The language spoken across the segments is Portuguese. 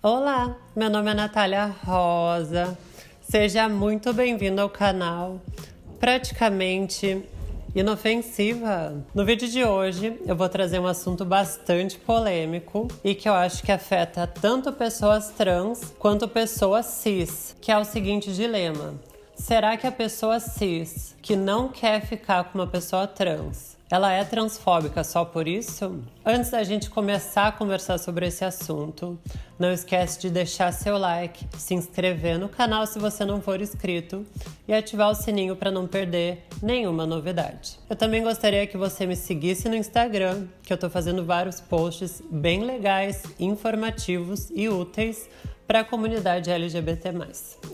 Olá, meu nome é Natália Rosa. Seja muito bem-vindo ao canal Praticamente Inofensiva. No vídeo de hoje eu vou trazer um assunto bastante polêmico e que eu acho que afeta tanto pessoas trans quanto pessoas cis, que é o seguinte dilema: será que a pessoa cis que não quer ficar com uma pessoa trans, ela é transfóbica só por isso? Antes da gente começar a conversar sobre esse assunto, não esquece de deixar seu like, se inscrever no canal se você não for inscrito e ativar o sininho para não perder nenhuma novidade. Eu também gostaria que você me seguisse no Instagram, que eu estou fazendo vários posts bem legais, informativos e úteis para a comunidade LGBT+.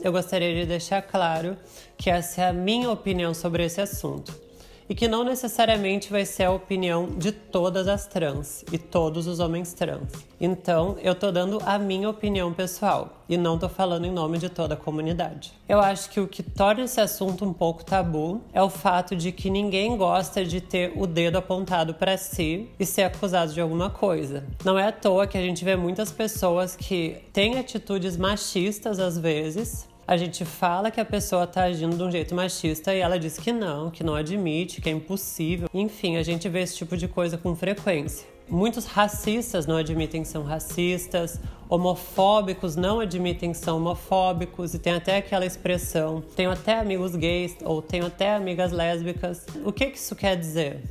Eu gostaria de deixar claro que essa é a minha opinião sobre esse assunto e que não necessariamente vai ser a opinião de todas as trans e todos os homens trans. Então, eu tô dando a minha opinião pessoal e não tô falando em nome de toda a comunidade. Eu acho que o que torna esse assunto um pouco tabu é o fato de que ninguém gosta de ter o dedo apontado para si e ser acusado de alguma coisa. Não é à toa que a gente vê muitas pessoas que têm atitudes machistas às vezes. A gente fala que a pessoa tá agindo de um jeito machista e ela diz que não admite, que é impossível. Enfim, a gente vê esse tipo de coisa com frequência. Muitos racistas não admitem que são racistas, homofóbicos não admitem que são homofóbicos e tem até aquela expressão: tenho até amigos gays ou tenho até amigas lésbicas. O que isso quer dizer?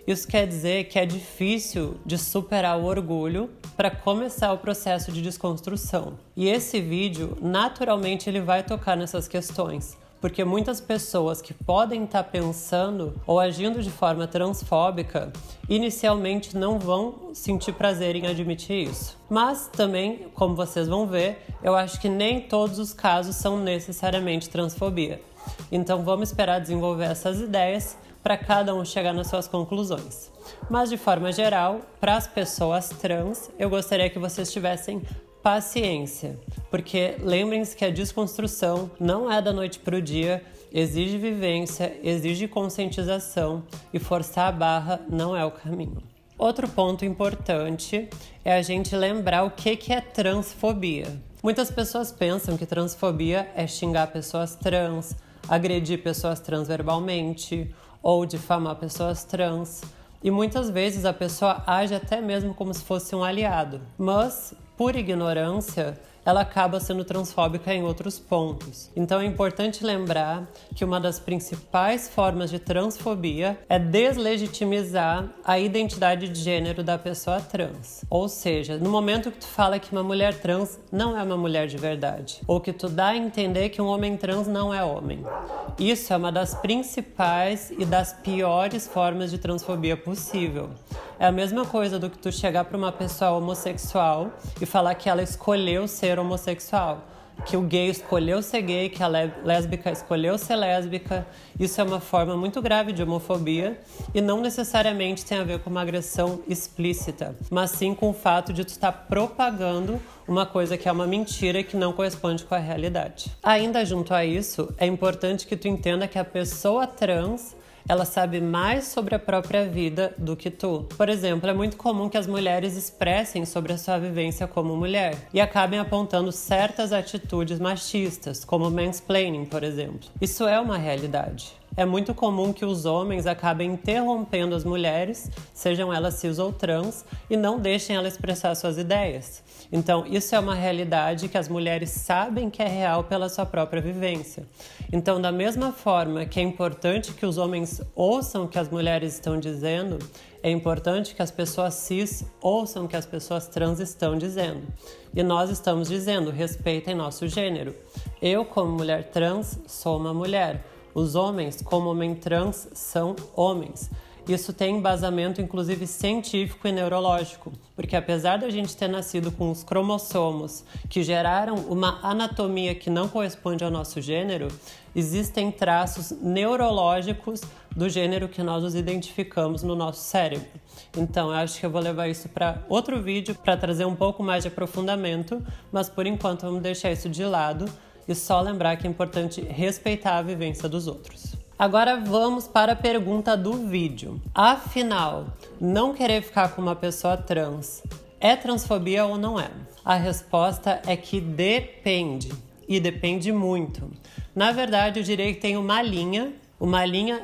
Isso quer dizer que é difícil de superar o orgulho para começar o processo de desconstrução. E esse vídeo, naturalmente, ele vai tocar nessas questões, porque muitas pessoas que podem estar pensando ou agindo de forma transfóbica, inicialmente não vão sentir prazer em admitir isso. Mas também, como vocês vão ver, eu acho que nem todos os casos são necessariamente transfobia. Então vamos esperar desenvolver essas ideias para cada um chegar nas suas conclusões. Mas de forma geral, para as pessoas trans, eu gostaria que vocês tivessem paciência, porque lembrem-se que a desconstrução não é da noite para o dia, exige vivência, exige conscientização e forçar a barra não é o caminho. Outro ponto importante é a gente lembrar o que é transfobia. Muitas pessoas pensam que transfobia é xingar pessoas trans, agredir pessoas trans verbalmente ou difamar pessoas trans. E muitas vezes a pessoa age até mesmo como se fosse um aliado. Mas, por ignorância, ela acaba sendo transfóbica em outros pontos. Então é importante lembrar que uma das principais formas de transfobia é deslegitimizar a identidade de gênero da pessoa trans. Ou seja, no momento que tu fala que uma mulher trans não é uma mulher de verdade, ou que tu dá a entender que um homem trans não é homem. Isso é uma das principais e das piores formas de transfobia possível. É a mesma coisa do que tu chegar para uma pessoa homossexual e falar que ela escolheu ser homossexual, que o gay escolheu ser gay, que a lésbica escolheu ser lésbica. Isso é uma forma muito grave de homofobia e não necessariamente tem a ver com uma agressão explícita, mas sim com o fato de tu estar propagando uma coisa que é uma mentira e que não corresponde com a realidade. Ainda junto a isso, é importante que tu entenda que a pessoa trans ela sabe mais sobre a própria vida do que tu. Por exemplo, é muito comum que as mulheres expressem sobre a sua vivência como mulher e acabem apontando certas atitudes machistas, como mansplaining, por exemplo. Isso é uma realidade. É muito comum que os homens acabem interrompendo as mulheres, sejam elas cis ou trans, e não deixem ela expressar suas ideias. Então, isso é uma realidade que as mulheres sabem que é real pela sua própria vivência. Então, da mesma forma que é importante que os homens ouçam o que as mulheres estão dizendo, é importante que as pessoas cis ouçam o que as pessoas trans estão dizendo. E nós estamos dizendo: respeitem nosso gênero. Eu, como mulher trans, sou uma mulher. Os homens, como homem trans, são homens. Isso tem embasamento, inclusive, científico e neurológico, porque apesar da gente ter nascido com os cromossomos que geraram uma anatomia que não corresponde ao nosso gênero, existem traços neurológicos do gênero que nós nos identificamos no nosso cérebro. Então, eu acho que eu vou levar isso para outro vídeo para trazer um pouco mais de aprofundamento, mas por enquanto vamos deixar isso de lado e só lembrar que é importante respeitar a vivência dos outros. Agora vamos para a pergunta do vídeo. Afinal, não querer ficar com uma pessoa trans É transfobia ou não é? A resposta é que depende, e depende muito. Na verdade, eu diria que tem uma linha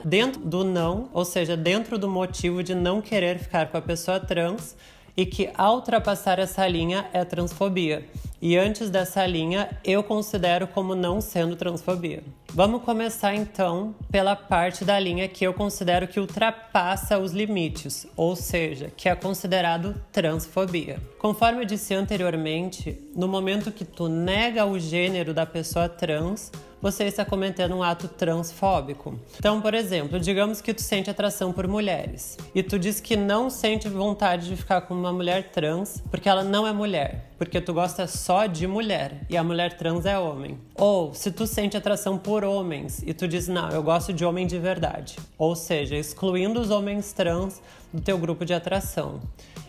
dentro do não, ou seja, dentro do motivo de não querer ficar com a pessoa trans, e que ao ultrapassar essa linha é transfobia. E antes dessa linha, eu considero como não sendo transfobia. Vamos começar então pela parte da linha que eu considero que ultrapassa os limites, ou seja, que é considerado transfobia. Conforme eu disse anteriormente, no momento que tu nega o gênero da pessoa trans, você está cometendo um ato transfóbico. Então, por exemplo, digamos que tu sente atração por mulheres e tu diz que não sente vontade de ficar com uma mulher trans porque ela não é mulher, porque tu gosta só de mulher e a mulher trans é homem. Ou se tu sente atração por homens e tu diz, não, eu gosto de homem de verdade. Ou seja, excluindo os homens trans do teu grupo de atração.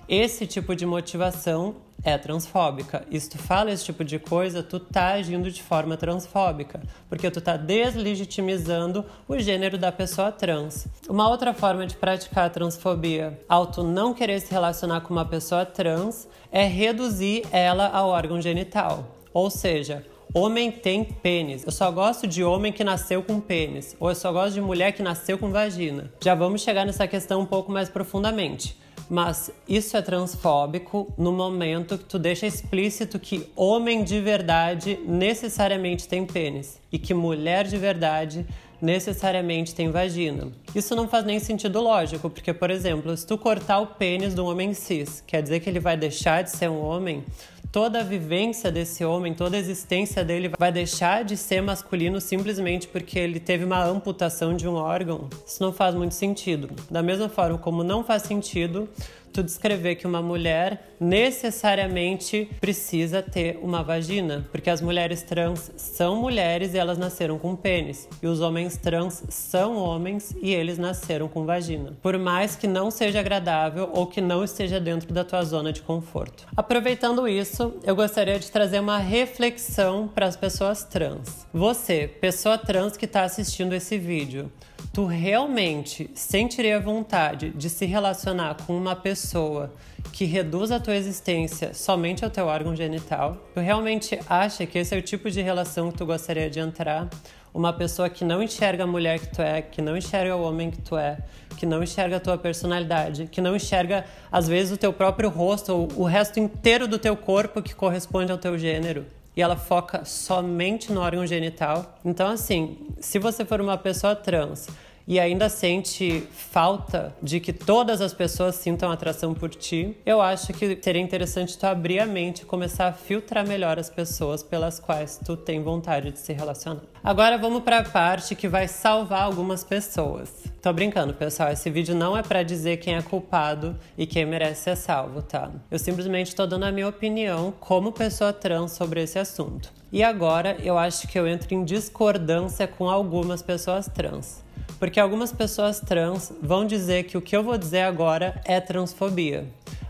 Esse tipo de motivação é transfóbica. E se tu fala esse tipo de coisa, tu tá agindo de forma transfóbica, porque tu tá deslegitimizando o gênero da pessoa trans. Uma outra forma de praticar a transfobia, ao tu não querer se relacionar com uma pessoa trans, é reduzir ela ao órgão genital. Ou seja, homem tem pênis. Eu só gosto de homem que nasceu com pênis. Ou eu só gosto de mulher que nasceu com vagina. Já vamos chegar nessa questão um pouco mais profundamente. Mas isso é transfóbico no momento que tu deixa explícito que homem de verdade necessariamente tem pênis e que mulher de verdade necessariamente tem vagina. Isso não faz nem sentido lógico, porque, por exemplo, se tu cortar o pênis de um homem cis, quer dizer que ele vai deixar de ser um homem? Toda a vivência desse homem, toda a existência dele vai deixar de ser masculino simplesmente porque ele teve uma amputação de um órgão? Isso não faz muito sentido. Da mesma forma como não faz sentido tu descrever que uma mulher necessariamente precisa ter uma vagina, porque as mulheres trans são mulheres e elas nasceram com pênis, e os homens trans são homens e eles nasceram com vagina. Por mais que não seja agradável ou que não esteja dentro da tua zona de conforto. Aproveitando isso, eu gostaria de trazer uma reflexão para as pessoas trans. Você, pessoa trans que está assistindo esse vídeo, tu realmente sentiria vontade de se relacionar com uma pessoa que reduz a tua existência somente ao teu órgão genital? Tu realmente acha que esse é o tipo de relação que tu gostaria de entrar? Uma pessoa que não enxerga a mulher que tu é, que não enxerga o homem que tu é, que não enxerga a tua personalidade, que não enxerga, às vezes, o teu próprio rosto ou o resto inteiro do teu corpo que corresponde ao teu gênero. E ela foca somente no órgão genital. Então, assim, se você for uma pessoa trans e ainda sente falta de que todas as pessoas sintam atração por ti, eu acho que seria interessante tu abrir a mente e começar a filtrar melhor as pessoas pelas quais tu tem vontade de se relacionar. Agora vamos para a parte que vai salvar algumas pessoas. Tô brincando, pessoal, esse vídeo não é pra dizer quem é culpado e quem merece ser salvo, tá? Eu simplesmente tô dando a minha opinião como pessoa trans sobre esse assunto. E agora eu acho que eu entro em discordância com algumas pessoas trans. Porque algumas pessoas trans vão dizer que o que eu vou dizer agora é transfobia.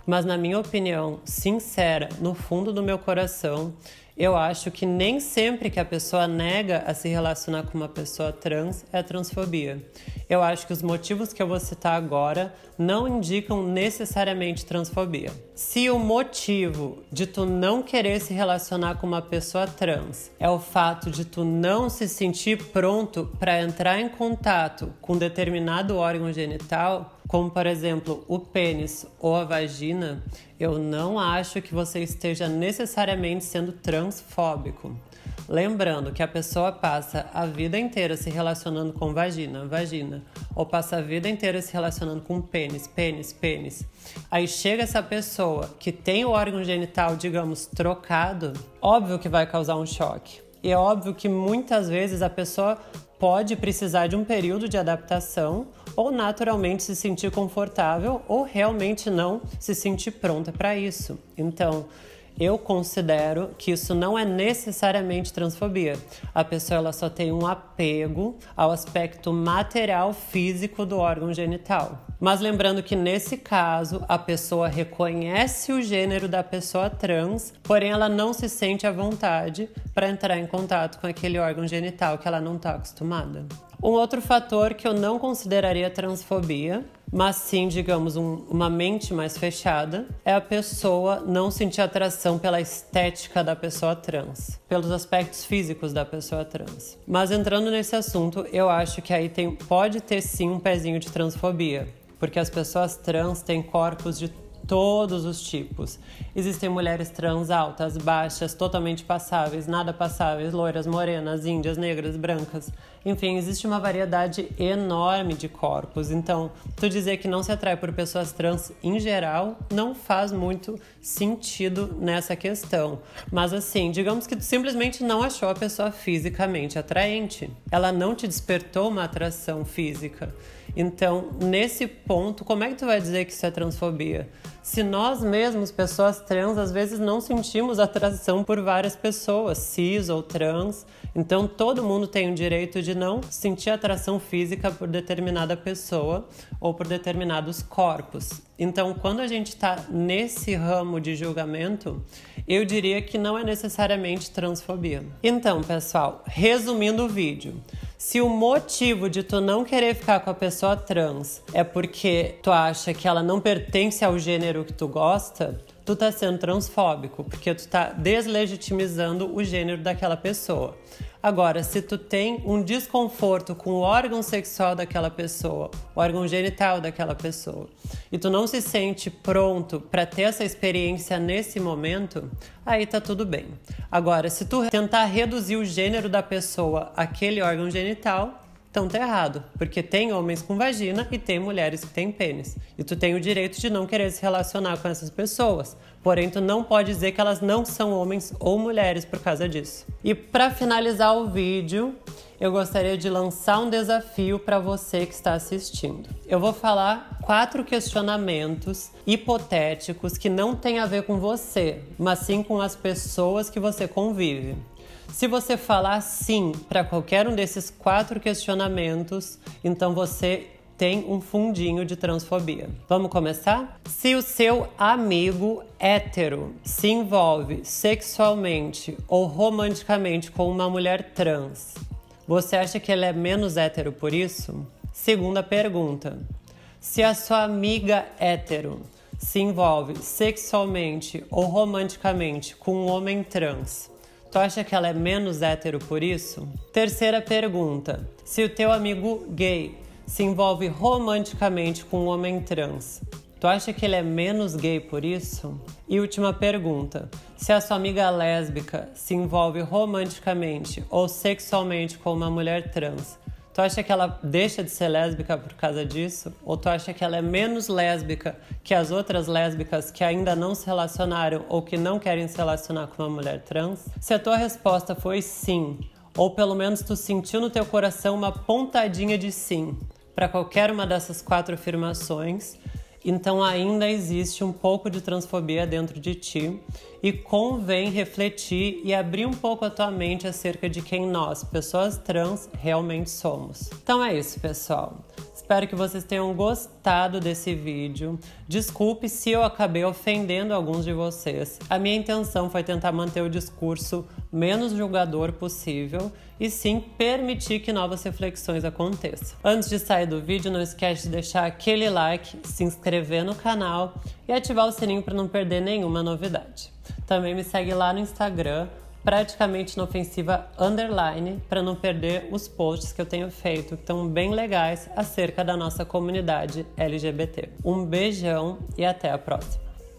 Mas na minha opinião sincera, no fundo do meu coração, eu acho que nem sempre que a pessoa nega a se relacionar com uma pessoa trans é transfobia. Eu acho que os motivos que eu vou citar agora não indicam necessariamente transfobia. Se o motivo de tu não querer se relacionar com uma pessoa trans é o fato de tu não se sentir pronto para entrar em contato com determinado órgão genital, como por exemplo o pênis ou a vagina, eu não acho que você esteja necessariamente sendo transfóbico. Lembrando que a pessoa passa a vida inteira se relacionando com vagina, ou passa a vida inteira se relacionando com pênis. Aí chega essa pessoa que tem o órgão genital, digamos, trocado, óbvio que vai causar um choque. E é óbvio que muitas vezes a pessoa pode precisar de um período de adaptação ou naturalmente se sentir confortável ou realmente não se sentir pronta para isso. Então, eu considero que isso não é necessariamente transfobia. A pessoa ela só tem um apego ao aspecto material físico do órgão genital. Mas lembrando que nesse caso, a pessoa reconhece o gênero da pessoa trans, porém ela não se sente à vontade para entrar em contato com aquele órgão genital que ela não está acostumada. Um outro fator que eu não consideraria transfobia, mas sim, digamos, uma mente mais fechada, é a pessoa não sentir atração pela estética da pessoa trans, pelos aspectos físicos da pessoa trans. Mas entrando nesse assunto, eu acho que aí pode ter sim um pezinho de transfobia, porque as pessoas trans têm corpos de todos os tipos. Existem mulheres trans altas, baixas, totalmente passáveis, nada passáveis, loiras, morenas, índias, negras, brancas. Enfim, existe uma variedade enorme de corpos. Então, tu dizer que não se atrai por pessoas trans em geral não faz muito sentido nessa questão. Mas assim, digamos que tu simplesmente não achou a pessoa fisicamente atraente. Ela não te despertou uma atração física. Então, nesse ponto, como é que tu vai dizer que isso é transfobia? Se nós mesmos, pessoas trans, às vezes não sentimos atração por várias pessoas, cis ou trans, então todo mundo tem o direito de não sentir atração física por determinada pessoa ou por determinados corpos. Então, quando a gente está nesse ramo de julgamento, eu diria que não é necessariamente transfobia. Então, pessoal, resumindo o vídeo, se o motivo de tu não querer ficar com a pessoa trans é porque tu acha que ela não pertence ao gênero que tu gosta, tu tá sendo transfóbico, porque tu tá deslegitimizando o gênero daquela pessoa. Agora, se tu tem um desconforto com o órgão sexual daquela pessoa, o órgão genital daquela pessoa, e tu não se sente pronto para ter essa experiência nesse momento, aí tá tudo bem. Agora, se tu tentar reduzir o gênero da pessoa àquele órgão genital, então tá errado, porque tem homens com vagina e tem mulheres que têm pênis. E tu tem o direito de não querer se relacionar com essas pessoas. Porém, tu não pode dizer que elas não são homens ou mulheres por causa disso. E para finalizar o vídeo, eu gostaria de lançar um desafio para você que está assistindo. Eu vou falar 4 questionamentos hipotéticos que não têm a ver com você, mas sim com as pessoas que você convive. Se você falar sim para qualquer um desses 4 questionamentos, então você tem um fundinho de transfobia. Vamos começar? Se o seu amigo hétero se envolve sexualmente ou romanticamente com uma mulher trans, você acha que ele é menos hétero por isso? Segunda pergunta. Se a sua amiga hétero se envolve sexualmente ou romanticamente com um homem trans, tu acha que ela é menos hétero por isso? Terceira pergunta. Se o teu amigo gay se envolve romanticamente com um homem trans, tu acha que ele é menos gay por isso? E última pergunta. Se a sua amiga lésbica se envolve romanticamente ou sexualmente com uma mulher trans, tu acha que ela deixa de ser lésbica por causa disso? Ou tu acha que ela é menos lésbica que as outras lésbicas que ainda não se relacionaram ou que não querem se relacionar com uma mulher trans? Se a tua resposta foi sim, ou pelo menos tu sentiu no teu coração uma pontadinha de sim para qualquer uma dessas 4 afirmações, então ainda existe um pouco de transfobia dentro de ti e convém refletir e abrir um pouco a tua mente acerca de quem nós, pessoas trans, realmente somos. Então é isso, pessoal. Espero que vocês tenham gostado desse vídeo. Desculpe se eu acabei ofendendo alguns de vocês. A minha intenção foi tentar manter o discurso menos julgador possível e sim permitir que novas reflexões aconteçam. Antes de sair do vídeo, não esquece de deixar aquele like, se inscrever no canal e ativar o sininho para não perder nenhuma novidade. Também me segue lá no Instagram, praticamente inofensiva _ para não perder os posts que eu tenho feito, que estão bem legais acerca da nossa comunidade LGBT. Um beijão e até a próxima!